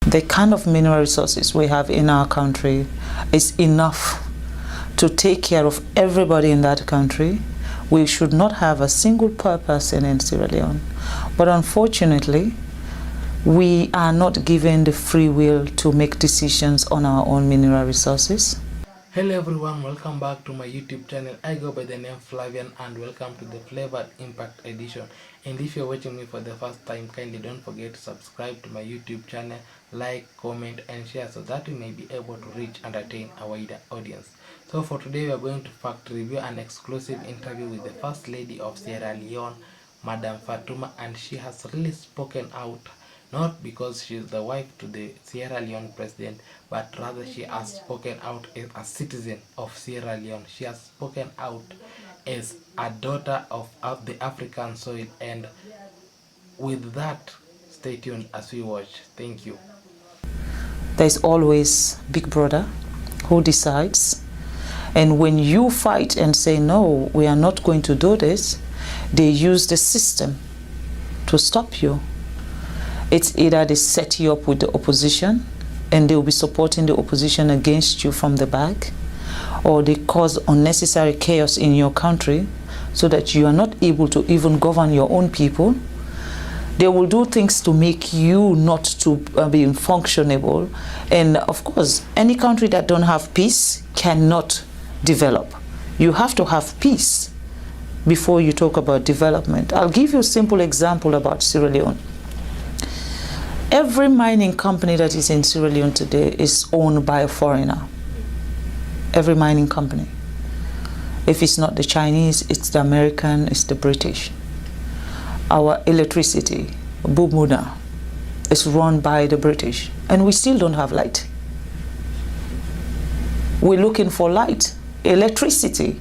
the kind of mineral resources we have in our country is enough to take care of everybody in that country. We should not have a single poor person in Sierra Leone. But unfortunately, we are not given the free will to make decisions on our own mineral resources. Hello everyone, welcome back to my YouTube channel. I go by the name Flavian and welcome to the Flavored Impact Edition. And if you're watching me for the first time, kindly don't forget to subscribe to my YouTube channel, like, comment and share so that we may be able to reach and attain a wider audience. So for today we are going to fact review an exclusive interview with the First Lady of Sierra Leone, Madam Fatuma, and she has really spoken out, not because she is the wife to the Sierra Leone president, but rather she has spoken out as a citizen of Sierra Leone. She has spoken out as a daughter of the African soil, and with that, stay tuned as we watch. Thank you. There's always Big Brother who decides, and when you fight and say, no, we are not going to do this, they use the system to stop you. It's either they set you up with the opposition and they'll be supporting the opposition against you from the back, or they cause unnecessary chaos in your country so that you are not able to even govern your own people. They will do things to make you not to be functionable. And of course, any country that don't have peace cannot develop. You have to have peace before you talk about development. I'll give you a simple example about Sierra Leone. Every mining company that is in Sierra Leone today is owned by a foreigner. Every mining company. If it's not the Chinese, it's the American, it's the British. Our electricity, Bumuna, is run by the British, and we still don't have light. We're looking for light, electricity.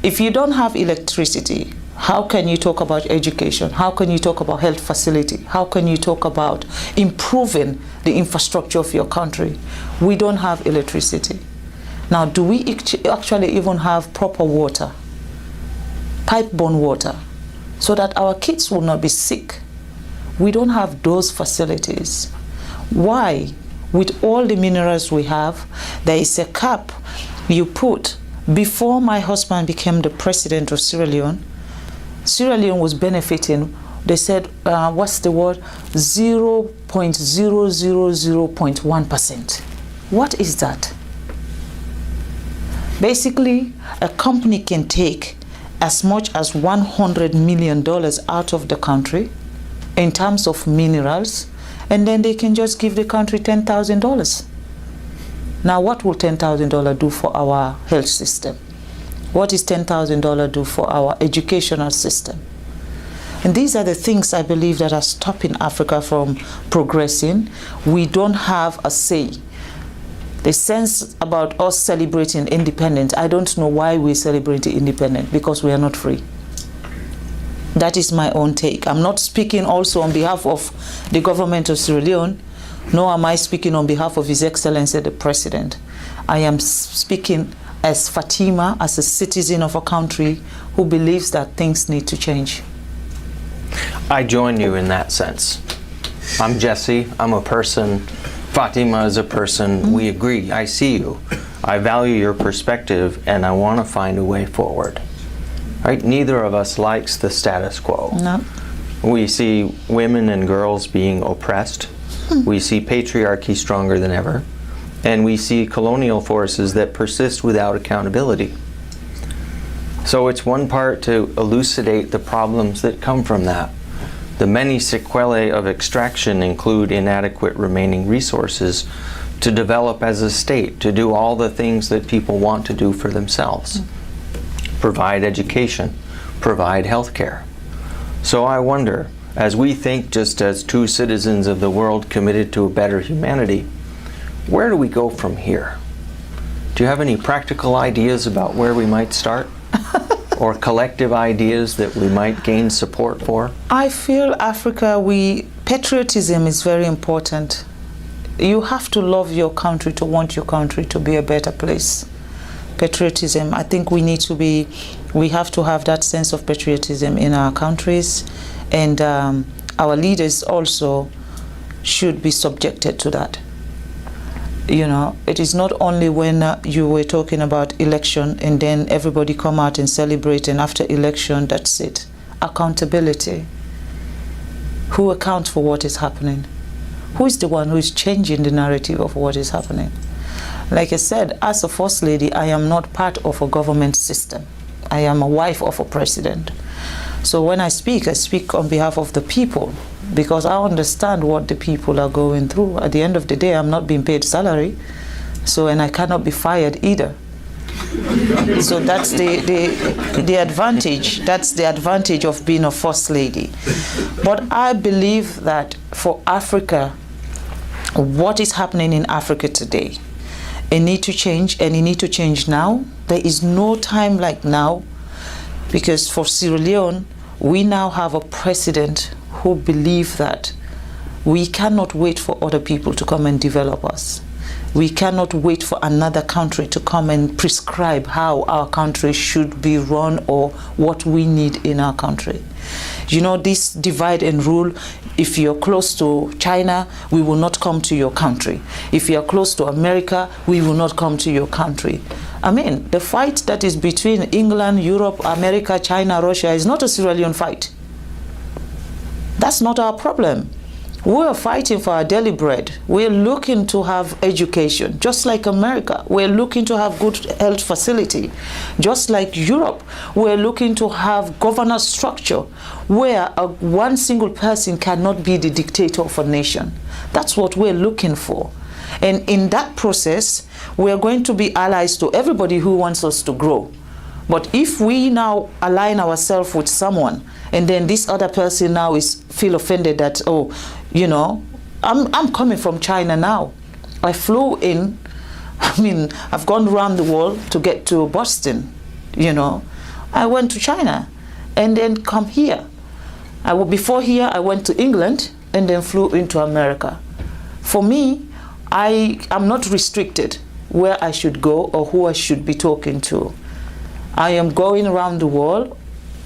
If you don't have electricity, how can you talk about education? How can you talk about health facility? How can you talk about improving the infrastructure of your country? We don't have electricity. Now, do we actually even have proper water, pipe-borne water, so that our kids will not be sick? We don't have those facilities. Why? With all the minerals we have, there is a cap you put. Before my husband became the president of Sierra Leone was benefiting, they said, what's the word? 0.000.1%. What is that? Basically, a company can take as much as $100 million out of the country in terms of minerals, and then they can just give the country $10,000. Now, what will $10,000 do for our health system? What does $10,000 do for our educational system? And these are the things I believe that are stopping Africa from progressing. We don't have a say. The sense about us celebrating independence, I don't know why we celebrate independence, because we are not free. That is my own take. I'm not speaking also on behalf of the government of Sierra Leone, nor am I speaking on behalf of His Excellency the President. I am speaking as Fatima, as a citizen of a country who believes that things need to change. I join you in that sense. I'm Jesse, I'm a person. Fatima is a person. We agree. I see you. I value your perspective, and I want to find a way forward. Right? Neither of us likes the status quo. No. We see women and girls being oppressed. We see patriarchy stronger than ever. And we see colonial forces that persist without accountability. So it's one part to elucidate the problems that come from that. The many sequelae of extraction include inadequate remaining resources to develop as a state, to do all the things that people want to do for themselves. Provide education, provide health care. So I wonder, as we think just as true citizens of the world committed to a better humanity, where do we go from here? Do you have any practical ideas about where we might start? Or collective ideas that we might gain support for? I feel Africa, patriotism is very important. You have to love your country to want your country to be a better place. Patriotism, I think we have to have that sense of patriotism in our countries, and our leaders also should be subjected to that. You know, it is not only when you were talking about election and then everybody come out and celebrate, and after election, that's it. Accountability. Who accounts for what is happening? Who is the one who is changing the narrative of what is happening? Like I said, as a First Lady, I am not part of a government system. I am a wife of a president. So when I speak on behalf of the people, because I understand what the people are going through. At the end of the day, I'm not being paid salary, so, and I cannot be fired either. So that's the advantage. That's the advantage of being a First Lady. But I believe that for Africa, what is happening in Africa today, it needs to change, and it needs to change now. There is no time like now, because for Sierra Leone, we now have a president who believe that we cannot wait for other people to come and develop us. We cannot wait for another country to come and prescribe how our country should be run or what we need in our country. You know, this divide and rule, if you're close to China, we will not come to your country. If you're close to America, we will not come to your country. I mean, the fight that is between England, Europe, America, China, Russia is not a Sierra Leone fight. That's not our problem. We're fighting for our daily bread. We're looking to have education, just like America. We're looking to have good health facility, just like Europe. We're looking to have governance structure where one single person cannot be the dictator of a nation. That's what we're looking for. And in that process, we're going to be allies to everybody who wants us to grow. But if we now align ourselves with someone, and then this other person now feel offended that, oh, you know, I'm coming from China now. I flew in, I mean, I've gone around the world to get to Boston, you know. I went to China and then come here. Before here, I went to England and then flew into America. For me, I'm not restricted where I should go or who I should be talking to. I am going around the world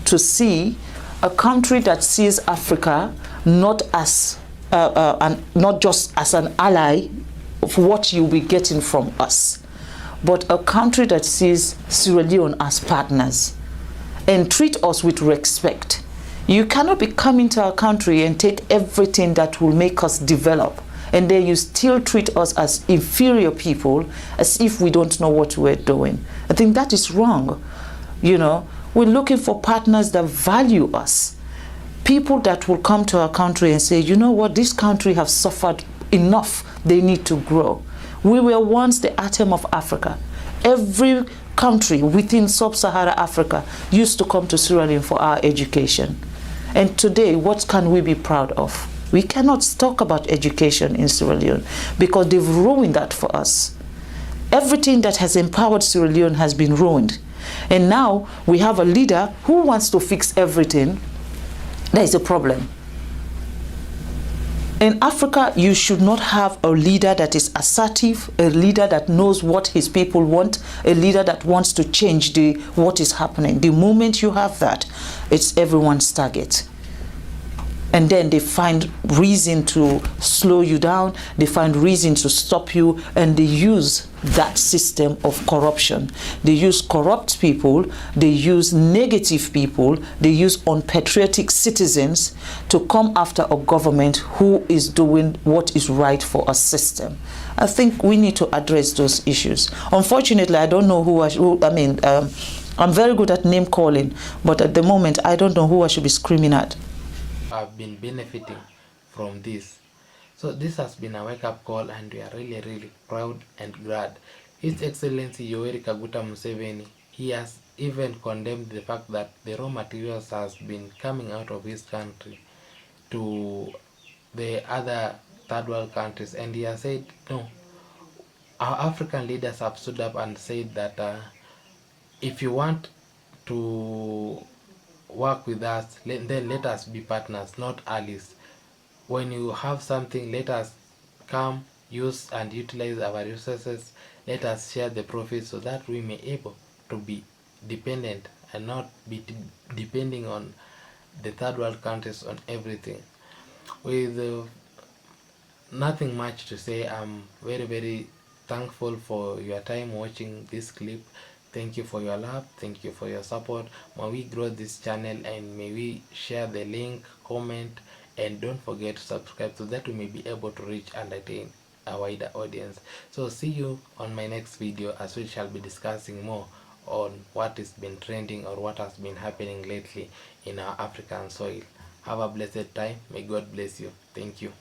to see a country that sees Africa not as not just as an ally of what you'll be getting from us, but a country that sees Sierra Leone as partners and treat us with respect. You cannot be coming to our country and take everything that will make us develop, and then you still treat us as inferior people, as if we don't know what we're doing. I think that is wrong. You know, we're looking for partners that value us. People that will come to our country and say, you know what, this country has suffered enough, they need to grow. We were once the atom of Africa. Every country within sub-Saharan Africa used to come to Sierra Leone for our education. And today, what can we be proud of? We cannot talk about education in Sierra Leone because they've ruined that for us. Everything that has empowered Sierra Leone has been ruined. And now we have a leader who wants to fix everything. There is a problem. In Africa, you should not have a leader that is assertive, a leader that knows what his people want, a leader that wants to change what is happening. The moment you have that, it's everyone's target. And then they find reason to slow you down, they find reason to stop you, and they use that system of corruption. They use corrupt people, they use negative people, they use unpatriotic citizens to come after a government who is doing what is right for a system. I think we need to address those issues. Unfortunately, I don't know I'm very good at name calling, but at the moment, I don't know who I should be screaming at. Have been benefiting from this. So this has been a wake-up call, and we are really proud and glad. His Excellency Yoweri Kaguta Museveni, he has even condemned the fact that the raw materials has been coming out of his country to the other third world countries, and he has said no. Our African leaders have stood up and said that if you want to work with us, then let us be partners, not allies. When you have something, let us come, use and utilize our resources. Let us share the profits so that we may able to be dependent and not be depending on the third world countries on everything. With nothing much to say. I'm very thankful for your time watching this clip. Thank you for your love, thank you for your support. May we grow this channel, and may we share the link, comment, and don't forget to subscribe so that we may be able to reach and attain a wider audience. So see you on my next video, as we shall be discussing more on what has been trending or what has been happening lately in our African soil. Have a blessed time. May God bless you. Thank you.